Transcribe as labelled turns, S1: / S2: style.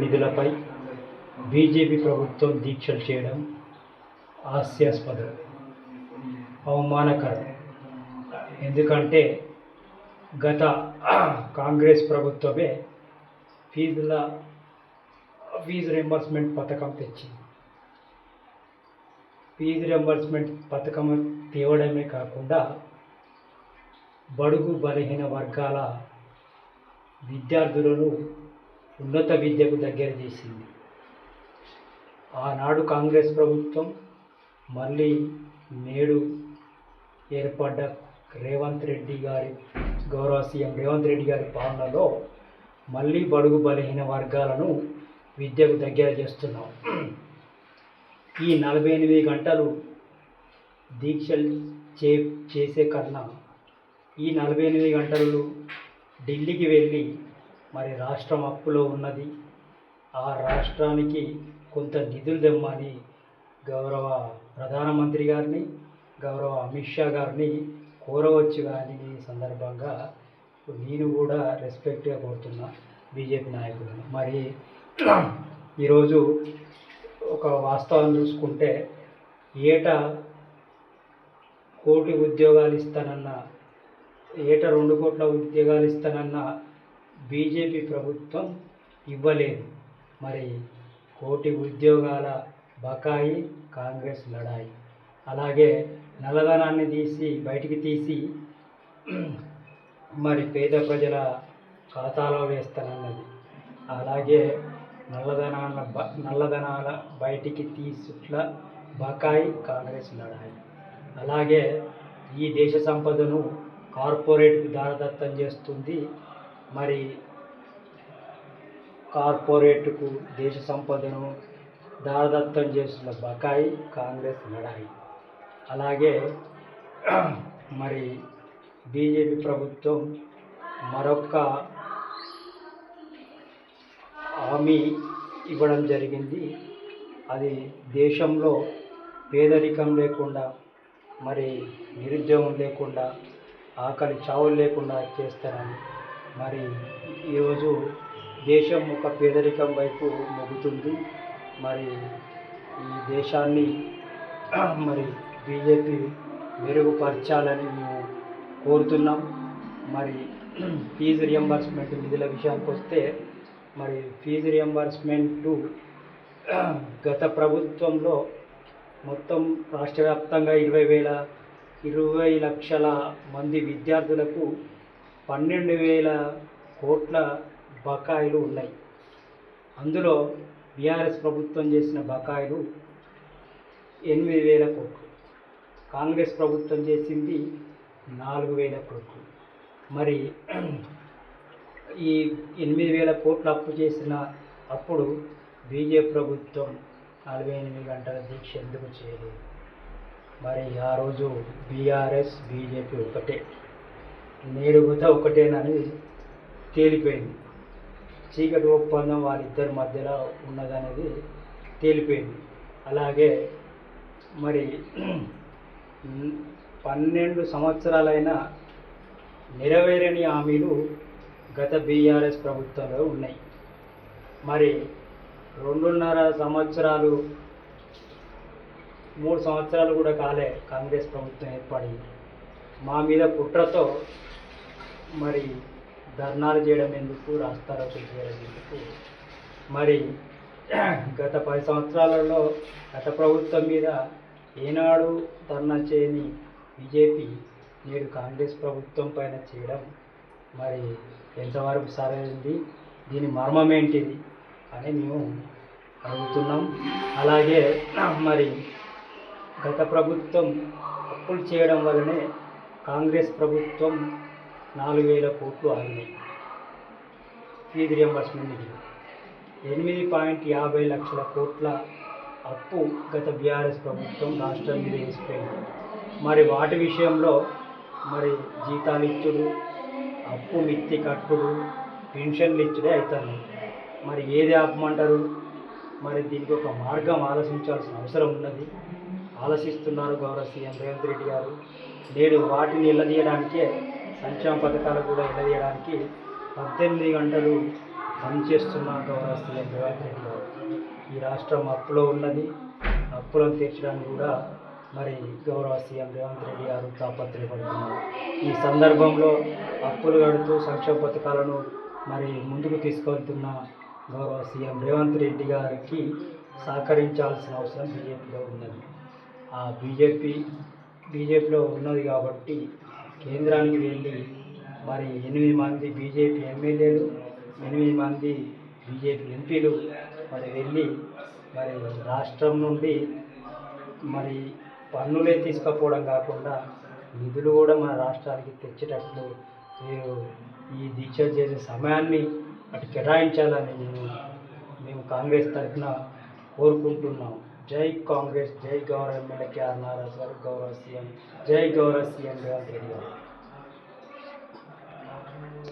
S1: నిధులపై BJP ప్రభుత్వం దీక్షలు చేయడం హాస్యాస్పదం, అవమానకరం. ఎందుకంటే గత కాంగ్రెస్ ప్రభుత్వమే ఫీజు రింబర్స్మెంట్ పథకం తెచ్చింది. ఫీజు రింబర్స్మెంట్ పథకం తేవడమే కాకుండా బడుగు బలహీన వర్గాల విద్యార్థులను ఉన్నత విద్యకు దగ్గర చేసింది. ఆనాడు కాంగ్రెస్ ప్రభుత్వం మళ్ళీ నేడు ఏర్పడ్డ గౌరవ సీఎం రేవంత్ రెడ్డి గారి పాలనలో మళ్ళీ బడుగు బలహీన వర్గాలను విద్యకు దగ్గర చేస్తున్నాం. ఈ 48 గంటలు దీక్షలు చేసే కన్నా ఈ 48 గంటలు ఢిల్లీకి వెళ్ళి మరి రాష్ట్రం అప్పులో ఉన్నది, ఆ రాష్ట్రానికి కొంత నిధులు తెమ్మని గౌరవ ప్రధానమంత్రి గారిని, గౌరవ అమిత్ షా గారిని కోరవచ్చు. కానీ ఈ సందర్భంగా నేను కూడా రెస్పెక్ట్గా కోరుతున్నా బీజేపీ నాయకులను. మరి ఈరోజు ఒక వాస్తవం చూసుకుంటే ఏటా 1 కోటి ఉద్యోగాలు ఇస్తానన్న, ఏటా 2 కోట్ల ఉద్యోగాలు ఇస్తానన్న బీజేపీ ప్రభుత్వం ఇవ్వలేదు. మరి 1 కోటి ఉద్యోగాల బకాయి కాంగ్రెస్ లడాయి. అలాగే నల్లధనాన్ని బయటికి తీసి మరి పేద ప్రజల ఖాతాలో వేస్తానన్నది. అలాగే నల్లధనాల బయటికి తీసుట్ల బకాయి కాంగ్రెస్ లడాయి. అలాగే ఈ దేశ సంపదను కార్పొరేట్కు దారదత్తం చేస్తుంది. మరి కార్పొరేట్కు దేశ సంపదను దారదత్తం చేస్తున్న బకాయి కాంగ్రెస్ లడాయి. అలాగే మరి బీజేపీ ప్రభుత్వం మరొక హామీ ఇవ్వడం జరిగింది. అది దేశంలో పేదరికం లేకుండా, మరి నిరుద్యోగం లేకుండా, ఆకలి చావులు లేకుండా చేస్తారని. మరి ఈరోజు దేశం ఒక పేదరికం వైపు మొగ్గుతుంది. మరి ఈ దేశాన్ని మరి బీజేపీ మెరుగుపరచాలని మేము కోరుతున్నాం. మరి ఫీజు రియంబర్స్మెంట్ నిధుల విషయానికి వస్తే, మరి ఫీజు రియంబర్స్మెంటు గత ప్రభుత్వంలో మొత్తం రాష్ట్ర వ్యాప్తంగా 20 లక్షల మంది విద్యార్థులకు 12,000 కోట్ల బకాయిలు ఉన్నాయి. అందులో బీఆర్ఎస్ ప్రభుత్వం చేసిన బకాయిలు 8,000 కోట్లు, కాంగ్రెస్ ప్రభుత్వం చేసింది 4,000 కోట్లు. మరి ఈ 8,000 కోట్లు అప్పు చేసిన అప్పుడు బీజేపీ ప్రభుత్వం 48 గంటల దీక్ష ఎందుకు చేయలేదు? మరి ఆ రోజు బీఆర్ఎస్ బీజేపీ ఒకటే, నేడు కూడా ఒకటేనని తేలిపోయింది. చీకటి ఒప్పందం వాళ్ళిద్దరి మధ్యలో ఉన్నదనేది తేలిపోయింది. అలాగే మరి 12 సంవత్సరాలైన నెరవేరని హామీలు గత బీఆర్ఎస్ ప్రభుత్వంలో ఉన్నాయి. మరి 2.5 సంవత్సరాలు, 3 సంవత్సరాలు కూడా కాలే కాంగ్రెస్ ప్రభుత్వం ఏర్పడి, మా మీద కుట్రతో మరి ధర్నాలు చేయడం ఎందుకు, రాస్తారోకలు చేయడం ఎందుకు? మరి గత 10 సంవత్సరాలలో గత ప్రభుత్వం మీద ఏనాడు ధర్నా చేయని బీజేపీ నేడు కాంగ్రెస్ ప్రభుత్వం పైన చేయడం మరి ఎంతవరకు సరైనది, దీని మర్మం ఏంటిది అని మేము అడుగుతున్నాం. అలాగే మరి గత ప్రభుత్వం అప్పులు చేయడం వల్లనే కాంగ్రెస్ ప్రభుత్వం 4,000 కోట్లు ఆగినాయి. ఫీజు రియంబర్స్మెంట్ నిధులు 8.50 లక్షల కోట్ల అప్పు గత బీఆర్ఎస్ ప్రభుత్వం రాష్ట్రం మీద వేసిపోయింది. మరి వాటి విషయంలో మరి జీతాలు ఇచ్చుడు, అప్పు మిత్తి కట్టుడు, పెన్షన్లు ఇచ్చుడే అవుతుంది. మరి ఏది ఆపమంటారు? మరి దీనికి ఒక మార్గం ఆలోచించాల్సిన అవసరం ఉన్నది. ఆలోచిస్తున్నారు గౌరవ సీఎం రేవంత్ రెడ్డి గారు. నేడు వాటిని నిలదీయడానికే, సంక్షేమ పథకాలు కూడా నిలదీయడానికి 18 గంటలు పనిచేస్తున్న గౌరవ సీఎం రేవంత్ రెడ్డి గారు. ఈ రాష్ట్రం అప్పులో ఉన్నది. అప్పులను తీర్చడానికి కూడా మరి గౌరవ సీఎం రేవంత్ రెడ్డి గారు తాపత్రయపడుతున్నారు. ఈ సందర్భంలో అప్పులు కడుతూ సంక్షేమ పథకాలను మరి ముందుకు తీసుకెళ్తున్న గౌరవ సీఎం రేవంత్ రెడ్డి గారికి సహకరించాల్సిన అవసరం బీజేపీలో ఉన్నది. ఆ బీజేపీలో ఉన్నది కాబట్టి కేంద్రానికి వెళ్ళి మరి 8 మంది బీజేపీ ఎమ్మెల్యేలు, 8 మంది బీజేపీ ఎంపీలు మరి వెళ్ళి మరి రాష్ట్రం నుండి మరి పన్నులే తీసుకపోవడం కాకుండా నిధులు కూడా మన రాష్ట్రానికి తెచ్చేటట్లు మీరు ఈ దీక్ష చేసే సమయాన్ని అటు కేటాయించాలని మేము కాంగ్రెస్ తరఫున కోరుకుంటున్నాం. జై కాంగ్రెస్, జై గౌరవ ఎమ్మెల్యే కేఆర్ నారాయణ గారు, గౌరవ సీఎం, జై గౌరవ సీఎం రేవంత్ రెడ్డి గారు.